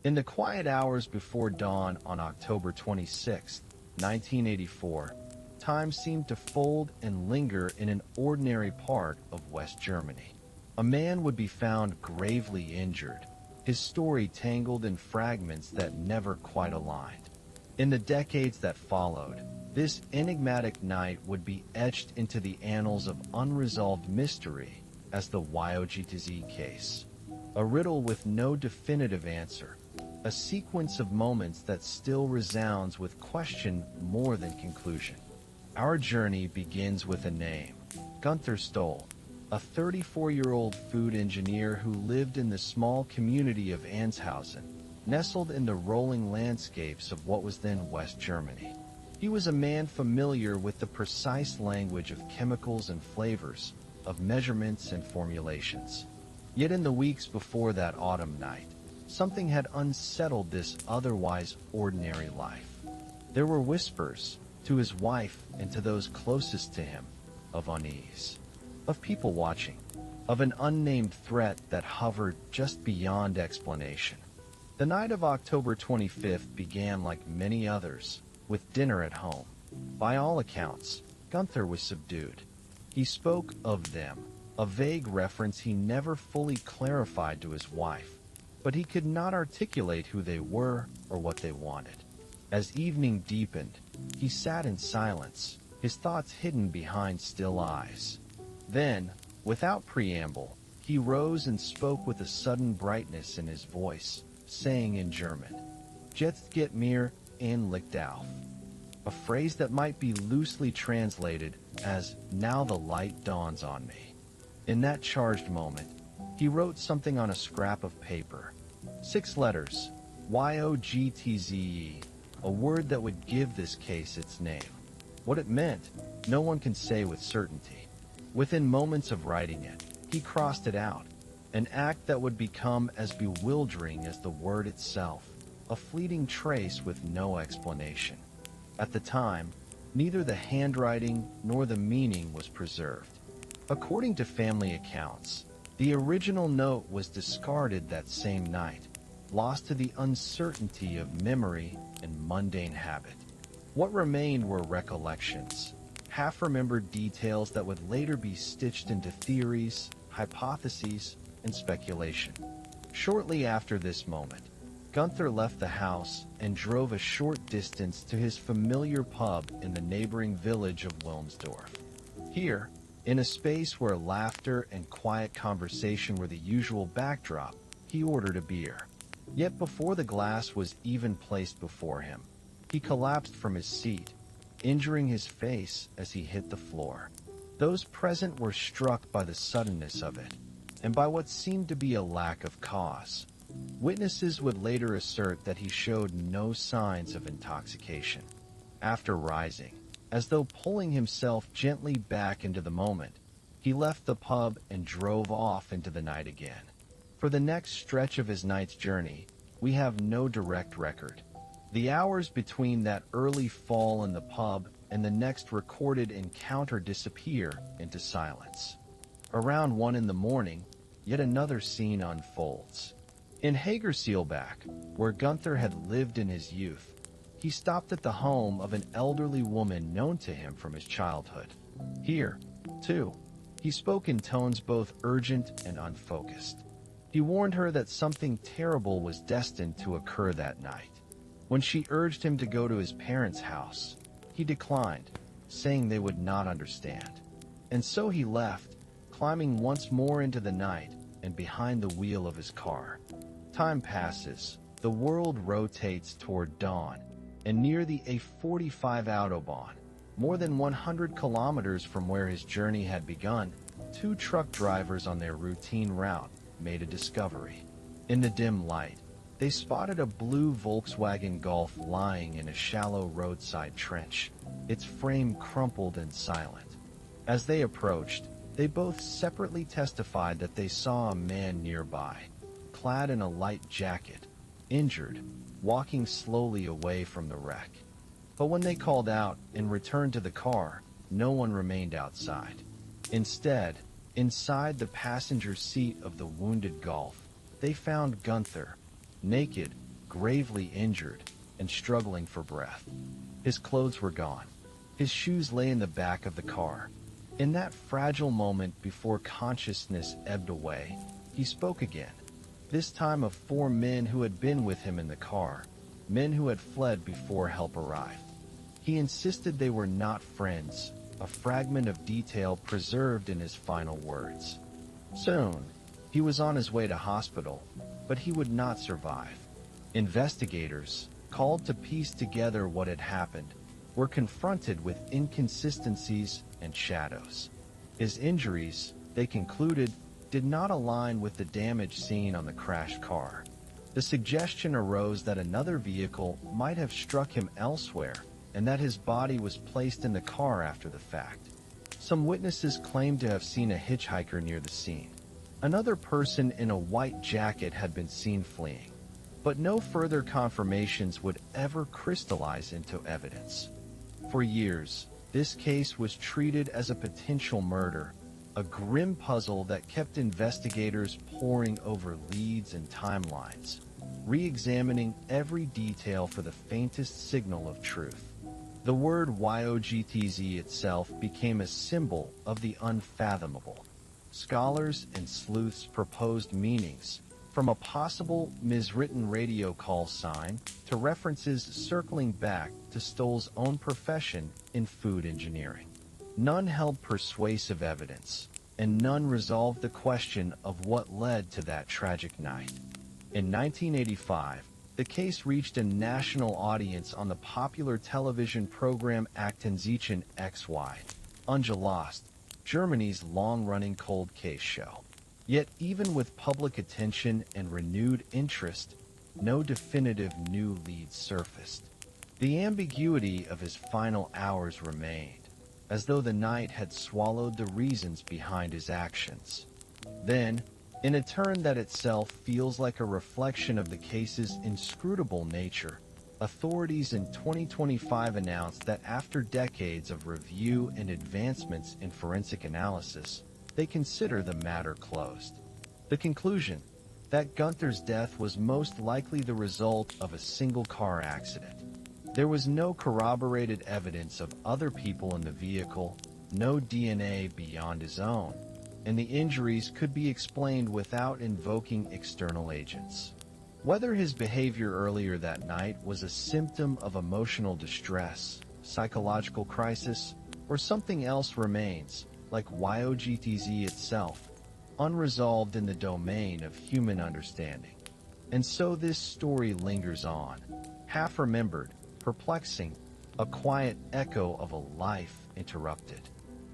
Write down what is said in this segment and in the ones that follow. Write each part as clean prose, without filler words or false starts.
In the quiet hours before dawn on October 26, 1984, time seemed to fold and linger in an ordinary part of West Germany. A man would be found gravely injured, his story tangled in fragments that never quite aligned. In the decades that followed, this enigmatic night would be etched into the annals of unresolved mystery as the YOGTZE case. A riddle with no definitive answer, a sequence of moments that still resounds with question more than conclusion. Our journey begins with a name, Günther Stoll, a 34-year-old food engineer who lived in the small community of Anshausen, nestled in the rolling landscapes of what was then West Germany. He was a man familiar with the precise language of chemicals and flavors, of measurements and formulations. Yet in the weeks before that autumn night, something had unsettled this otherwise ordinary life. There were whispers, to his wife and to those closest to him, of unease, of people watching, of an unnamed threat that hovered just beyond explanation. The night of October 25th began like many others, with dinner at home. By all accounts, Günther was subdued. He spoke of them, a vague reference he never fully clarified to his wife, but he could not articulate who they were or what they wanted. As evening deepened, he sat in silence, his thoughts hidden behind still eyes. Then, without preamble, he rose and spoke with a sudden brightness in his voice, saying in German, "Jetzt geht mir ein Licht auf," a phrase that might be loosely translated as, "Now the light dawns on me." In that charged moment, he wrote something on a scrap of paper. 6 letters, YOGTZE, a word that would give this case its name. What it meant, no one can say with certainty. Within moments of writing it, he crossed it out, an act that would become as bewildering as the word itself, a fleeting trace with no explanation. At the time, neither the handwriting nor the meaning was preserved. According to family accounts, the original note was discarded that same night, lost to the uncertainty of memory and mundane habit. What remained were recollections, half-remembered details that would later be stitched into theories, hypotheses, and speculation. Shortly after this moment, Günther left the house and drove a short distance to his familiar pub in the neighboring village of Wilmsdorf. Here, in a space where laughter and quiet conversation were the usual backdrop, he ordered a beer. Yet before the glass was even placed before him, he collapsed from his seat, injuring his face as he hit the floor. Those present were struck by the suddenness of it, and by what seemed to be a lack of cause. Witnesses would later assert that he showed no signs of intoxication. After rising, as though pulling himself gently back into the moment, he left the pub and drove off into the night again. For the next stretch of his night's journey, we have no direct record. The hours between that early fall in the pub and the next recorded encounter disappear into silence. Around 1 in the morning, yet another scene unfolds. In Hagerseelbach, where Günther had lived in his youth, he stopped at the home of an elderly woman known to him from his childhood. Here, too, he spoke in tones both urgent and unfocused. He warned her that something terrible was destined to occur that night. When she urged him to go to his parents' house, he declined, saying they would not understand. And so he left, climbing once more into the night and behind the wheel of his car. Time passes, the world rotates toward dawn, and near the A45 Autobahn, more than 100 kilometers from where his journey had begun, 2 truck drivers on their routine route made a discovery. In the dim light, they spotted a blue Volkswagen Golf lying in a shallow roadside trench, its frame crumpled and silent. As they approached, they both separately testified that they saw a man nearby, clad in a light jacket, injured, walking slowly away from the wreck. But when they called out and returned to the car, no one remained outside. Instead, inside the passenger seat of the wounded Golf, they found Günther, naked, gravely injured and struggling for breath. His clothes were gone. His shoes lay in the back of the car. In that fragile moment before consciousness ebbed away, he spoke again, this time of 4 men who had been with him in the car, men who had fled before help arrived. He insisted they were not friends, a fragment of detail preserved in his final words. Soon, he was on his way to hospital, but he would not survive. Investigators, called to piece together what had happened, were confronted with inconsistencies and shadows. His injuries, they concluded, did not align with the damage seen on the crashed car. The suggestion arose that another vehicle might have struck him elsewhere and that his body was placed in the car after the fact. Some witnesses claimed to have seen a hitchhiker near the scene. Another person in a white jacket had been seen fleeing, but no further confirmations would ever crystallize into evidence. For years, this case was treated as a potential murder, a grim puzzle that kept investigators poring over leads and timelines, re-examining every detail for the faintest signal of truth. The word YOGTZE itself became a symbol of the unfathomable. Scholars and sleuths proposed meanings, from a possible miswritten radio call sign to references circling back to Stoll's own profession in food engineering. None held persuasive evidence, and none resolved the question of what led to that tragic night. In 1985, the case reached a national audience on the popular television program Aktensichen XY, Ungelost, Germany's long-running cold case show. Yet even with public attention and renewed interest, no definitive new leads surfaced. The ambiguity of his final hours remained, as though the night had swallowed the reasons behind his actions. Then, in a turn that itself feels like a reflection of the case's inscrutable nature, authorities in 2025 announced that after decades of review and advancements in forensic analysis, they consider the matter closed. The conclusion, that Gunther's death was most likely the result of a single car accident. There was no corroborated evidence of other people in the vehicle, no DNA beyond his own, and the injuries could be explained without invoking external agents. Whether his behavior earlier that night was a symptom of emotional distress, psychological crisis, or something else remains, like YOGTZE itself, unresolved in the domain of human understanding. And so this story lingers on, half-remembered, perplexing, a quiet echo of a life interrupted.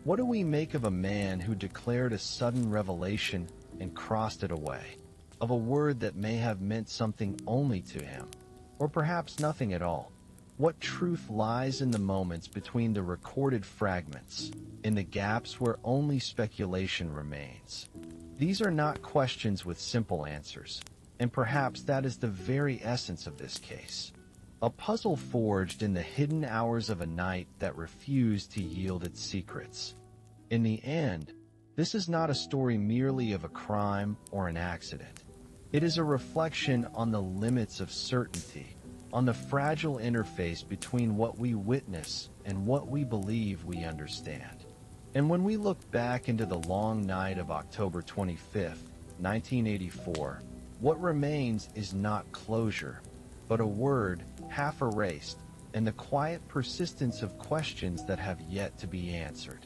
What do we make of a man who declared a sudden revelation and crossed it away, of a word that may have meant something only to him, or perhaps nothing at all? What truth lies in the moments between the recorded fragments, in the gaps where only speculation remains? These are not questions with simple answers, and perhaps that is the very essence of this case. A puzzle forged in the hidden hours of a night that refused to yield its secrets. In the end, this is not a story merely of a crime or an accident. It is a reflection on the limits of certainty, on the fragile interface between what we witness and what we believe we understand. And when we look back into the long night of October 25th, 1984, what remains is not closure, but a word half erased and the quiet persistence of questions that have yet to be answered.